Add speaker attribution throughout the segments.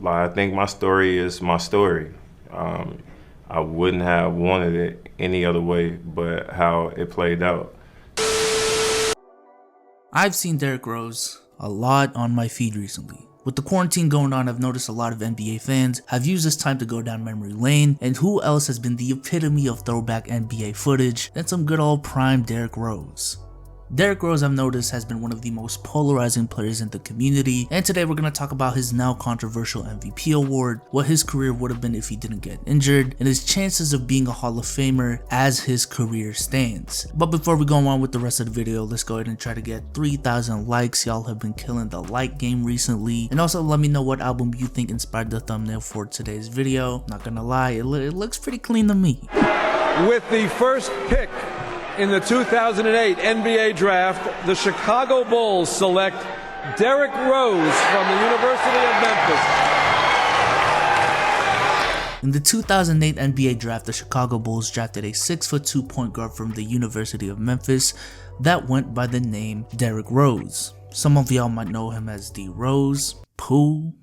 Speaker 1: Like, I think my story is my story. I wouldn't have wanted it any other way but how it played out.
Speaker 2: I've seen Derrick Rose a lot on my feed recently. With the quarantine going on, I've noticed a lot of NBA fans have used this time to go down memory lane, and who else has been the epitome of throwback NBA footage than some good old prime Derrick Rose. Derrick Rose, I've noticed, has been one of the most polarizing players in the community, and today we're going to talk about his now controversial MVP award, what his career would have been if he didn't get injured, and his chances of being a Hall of Famer as his career stands. But before we go on with the rest of the video, let's go ahead and try to get 3,000 likes. Y'all have been killing the like game recently, and also let me know what album you think inspired the thumbnail for today's video. Not gonna lie, it looks pretty clean to me.
Speaker 3: With the first pick in the 2008 NBA Draft, the Chicago Bulls select Derrick Rose from the University of Memphis.
Speaker 2: In the 2008 NBA Draft, the Chicago Bulls drafted a 6'2" point guard from the University of Memphis that went by the name Derrick Rose. Some of y'all might know him as D Rose, Pooh.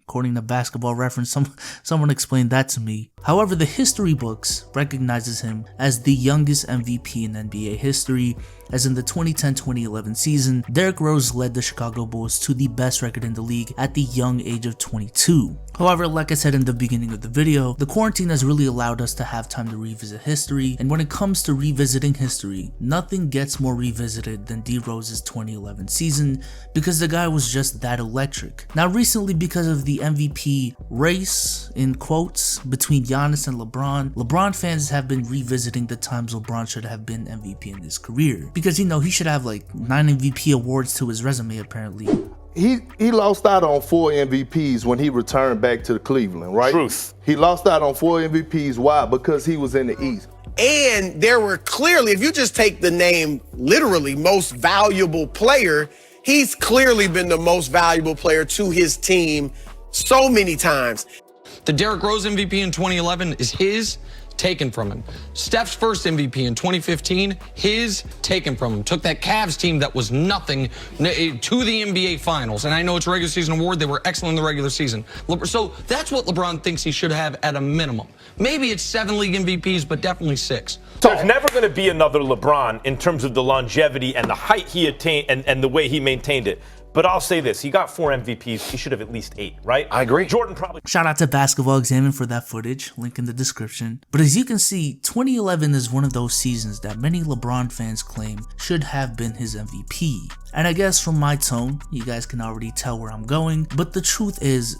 Speaker 2: According to Basketball Reference, someone explained that to me. However, the history books recognizes him as the youngest MVP in NBA history, as in the 2010-2011 season, Derrick Rose led the Chicago Bulls to the best record in the league at the young age of 22. However, like I said in the beginning of the video, the quarantine has really allowed us to have time to revisit history, and when it comes to revisiting history, nothing gets more revisited than D Rose's 2011 season, because the guy was just that electric. Now recently, because of the MVP race, in quotes, between Giannis and LeBron fans have been revisiting the times LeBron should have been MVP in his career, because you know he should have like 9 MVP awards to his resume apparently.
Speaker 4: He lost out on 4 MVPs when he returned back to the Cleveland, right?
Speaker 5: Truth.
Speaker 4: He lost out on 4 MVPs. Why? Because he was in the East.
Speaker 5: And there were clearly, if you just take the name literally most valuable player, he's clearly been the most valuable player to his team so many times.
Speaker 6: The Derrick Rose MVP in 2011 is his, taken from him. Steph's first MVP in 2015, his, taken from him. Took that Cavs team that was nothing to the NBA Finals. And I know it's a regular season award. They were excellent in the regular season. So that's what LeBron thinks he should have at a minimum. Maybe it's 7 league MVPs, but definitely 6.
Speaker 7: So there's never going to be another LeBron in terms of the longevity and the height he attained and the way he maintained it. But I'll say this, he got 4 MVPs, he should have at least 8, right?
Speaker 5: I agree.
Speaker 7: Jordan probably...
Speaker 2: Shout out to Basketball Examine for that footage, link in the description. But as you can see, 2011 is one of those seasons that many LeBron fans claim should have been his MVP. And I guess from my tone, you guys can already tell where I'm going, but the truth is,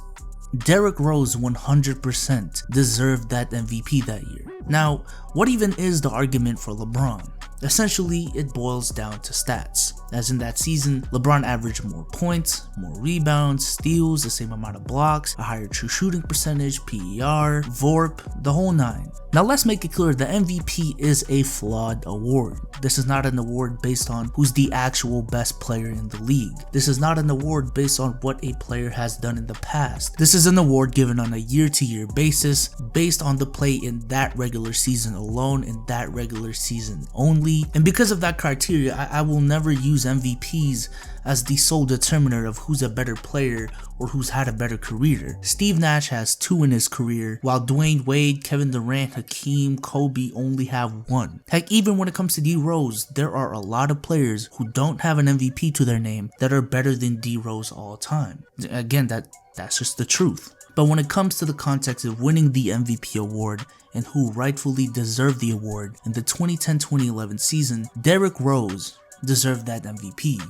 Speaker 2: Derrick Rose 100% deserved that MVP that year. Now, what even is the argument for LeBron? Essentially, it boils down to stats. As in that season, LeBron averaged more points, more rebounds, steals, the same amount of blocks, a higher true shooting percentage, PER, VORP, the whole 9. Now let's make it clear the MVP is a flawed award. This is not an award based on who's the actual best player in the league. This is not an award based on what a player has done in the past. This is an award given on a year-to-year basis based on the play in that regular season alone, in that regular season only. And because of that criteria, I will never use MVPs as the sole determiner of who's a better player or who's had a better career. Steve Nash has 2 in his career, while Dwayne Wade, Kevin Durant, Hakeem, Kobe only have 1. Heck, even when it comes to D Rose, there are a lot of players who don't have an MVP to their name that are better than D Rose all time. Again, that's just the truth. But when it comes to the context of winning the MVP award and who rightfully deserved the award, in the 2010-2011 season, Derrick Rose deserved that MVP.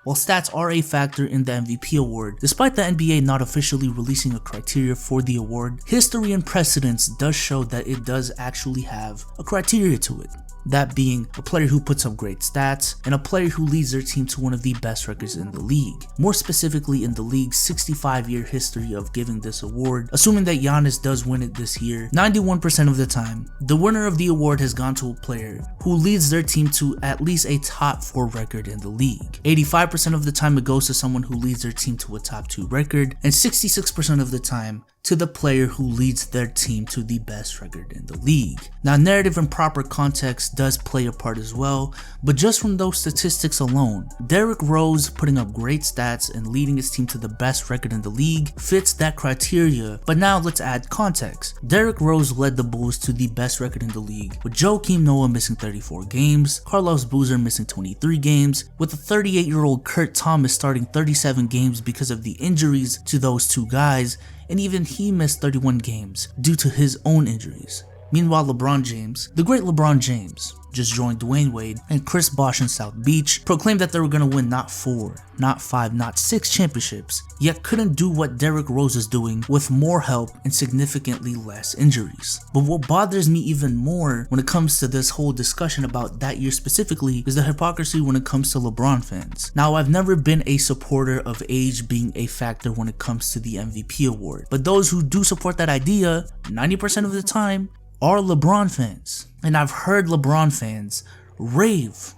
Speaker 2: While stats are a factor in the MVP award, despite the NBA not officially releasing a criteria for the award, history and precedence does show that it does actually have a criteria to it. That being a player who puts up great stats and a player who leads their team to one of the best records in the league. More specifically, in the league's 65-year history of giving this award, assuming that Giannis does win it this year, 91% of the time, the winner of the award has gone to a player who leads their team to at least a top 4 record in the league. 85% of the time it goes to someone who leads their team to a top 2 record, and 66% of the time to the player who leads their team to the best record in the league. Now, narrative and proper context does play a part as well, but just from those statistics alone, Derrick Rose putting up great stats and leading his team to the best record in the league fits that criteria. But now let's add context. Derrick Rose led the Bulls to the best record in the league, with Joakim Noah missing 34 games, Carlos Boozer missing 23 games, with a 38-year-old Kurt Thomas starting 37 games because of the injuries to those two guys, and even he missed 31 games due to his own injuries. Meanwhile, LeBron James, the great LeBron James, just joined Dwayne Wade and Chris Bosh in South Beach, proclaimed that they were going to win not 4, not 5, not 6 championships, yet couldn't do what Derrick Rose is doing with more help and significantly less injuries. But what bothers me even more when it comes to this whole discussion about that year specifically is the hypocrisy when it comes to LeBron fans. Now, I've never been a supporter of age being a factor when it comes to the MVP award, but those who do support that idea, 90% of the time, are LeBron fans. And I've heard LeBron fans rave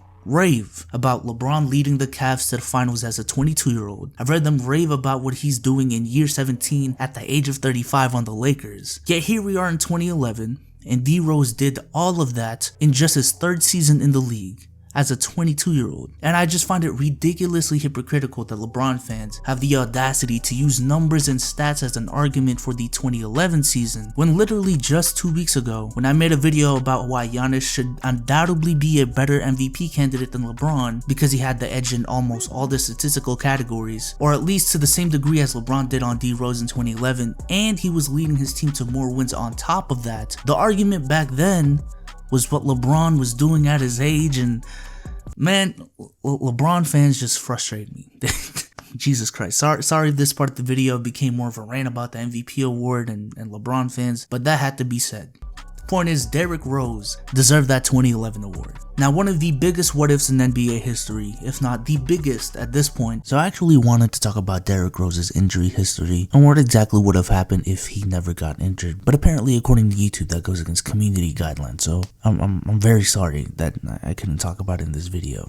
Speaker 2: about LeBron leading the Cavs to the finals as a 22-year-old. I've heard them rave about what he's doing in year 17 at the age of 35 on the Lakers. Yet here we are in 2011, and D Rose did all of that in just his 3rd season in the league as a 22-year-old. And I just find it ridiculously hypocritical that LeBron fans have the audacity to use numbers and stats as an argument for the 2011 season, when literally just 2 weeks ago, when I made a video about why Giannis should undoubtedly be a better MVP candidate than LeBron because he had the edge in almost all the statistical categories, or at least to the same degree as LeBron did on D Rose in 2011, and he was leading his team to more wins on top of that, the argument back then was what LeBron was doing at his age. And man, LeBron fans just frustrate me. Jesus Christ. Sorry this part of the video became more of a rant about the MVP award and LeBron fans, but that had to be said. Point is, Derrick Rose deserved that 2011 award. Now, one of the biggest what ifs in NBA history, if not the biggest at this point. So I actually wanted to talk about Derrick Rose's injury history and what exactly would have happened if he never got injured. But apparently, according to YouTube, that goes against community guidelines. So I'm very sorry that I couldn't talk about it in this video.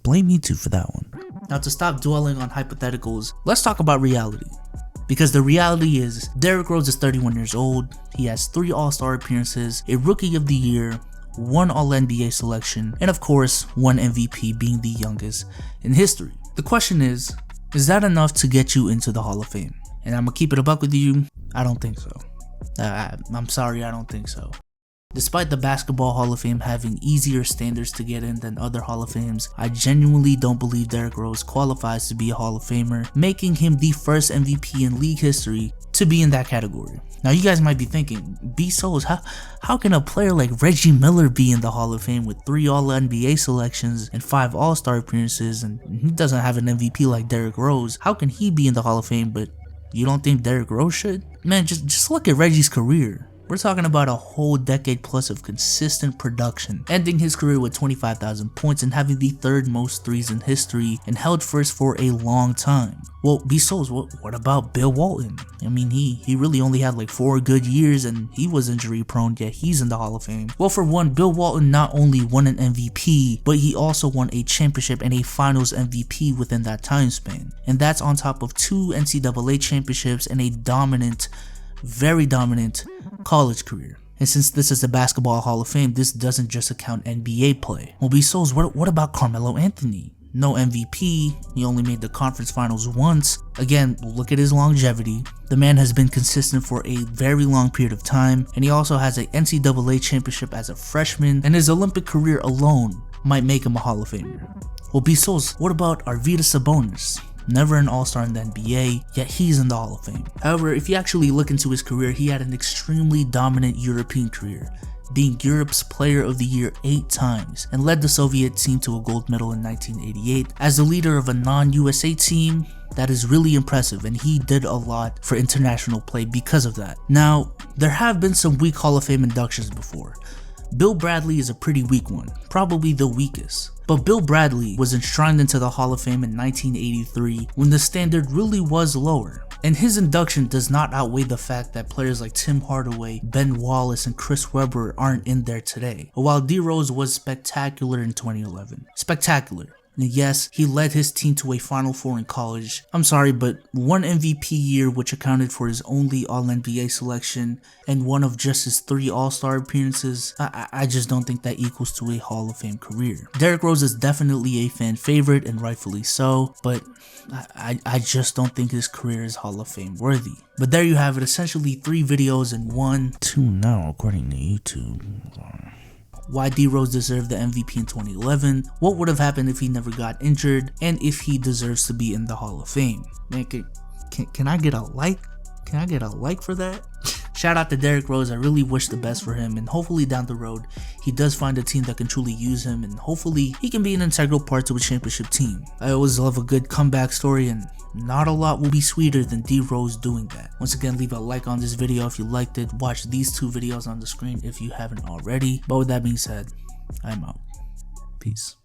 Speaker 2: Blame YouTube for that one. Now, to stop dwelling on hypotheticals, let's talk about reality. Because the reality is, Derrick Rose is 31 years old, he has 3 All-Star appearances, a Rookie of the Year, 1 All-NBA selection, and of course, 1 MVP, being the youngest in history. The question is that enough to get you into the Hall of Fame? And I'm gonna keep it a buck with you, I don't think so. I'm sorry, I don't think so. Despite the Basketball Hall of Fame having easier standards to get in than other Hall of Fames, I genuinely don't believe Derrick Rose qualifies to be a Hall of Famer, making him the first MVP in league history to be in that category. Now you guys might be thinking, B-Souls, how can a player like Reggie Miller be in the Hall of Fame with 3 All-NBA selections and 5 All-Star appearances, and he doesn't have an MVP like Derrick Rose? How can he be in the Hall of Fame, but you don't think Derrick Rose should? Man, just look at Reggie's career. We're talking about a whole decade plus of consistent production, ending his career with 25,000 points and having the 3rd most threes in history and held first for a long time. Well, B-Souls, what about Bill Walton? I mean, he really only had like 4 good years and he was injury prone, yet he's in the Hall of Fame. Well, for one, Bill Walton not only won an MVP, but he also won a championship and a finals MVP within that time span. And that's on top of 2 NCAA championships and a very dominant college career. And since this is the Basketball Hall of Fame, this doesn't just account NBA play. Well, B-Souls, what about Carmelo Anthony? No MVP, he only made the conference finals once. Again, look at his longevity. The man has been consistent for a very long period of time, and he also has an NCAA championship as a freshman, and his Olympic career alone might make him a Hall of Famer. Well, B-Souls, what about Arvydas Sabonis? Never an All-Star in the NBA, yet he's in the Hall of Fame. However, if you actually look into his career, he had an extremely dominant European career, being Europe's Player of the Year 8 times, and led the Soviet team to a gold medal in 1988. As the leader of a non-USA team, that is really impressive, and he did a lot for international play because of that. Now, there have been some weak Hall of Fame inductions before. Bill Bradley is a pretty weak one, probably the weakest. But Bill Bradley was enshrined into the Hall of Fame in 1983 when the standard really was lower. And his induction does not outweigh the fact that players like Tim Hardaway, Ben Wallace, and Chris Webber aren't in there today. While D Rose was spectacular in 2011. Spectacular. And yes, he led his team to a Final Four in college. I'm sorry, but one MVP year, which accounted for his only All-NBA selection and one of just his 3 All-Star appearances, I just don't think that equals to a Hall of Fame career. Derrick Rose is definitely a fan favorite, and rightfully so, but I just don't think his career is Hall of Fame worthy. But there you have it, essentially 3 videos in one. 2 now, according to YouTube. Why D Rose deserved the MVP in 2011, what would have happened if he never got injured, and if he deserves to be in the Hall of Fame. Man, can I get a like? Can I get a like for that? Shout out to Derrick Rose. I really wish the best for him, and hopefully down the road he does find a team that can truly use him, and hopefully he can be an integral part to a championship team. I always love a good comeback story, and not a lot will be sweeter than D Rose doing that. Once again, leave a like on this video if you liked it. Watch these 2 videos on the screen if you haven't already. But with that being said, I'm out. Peace.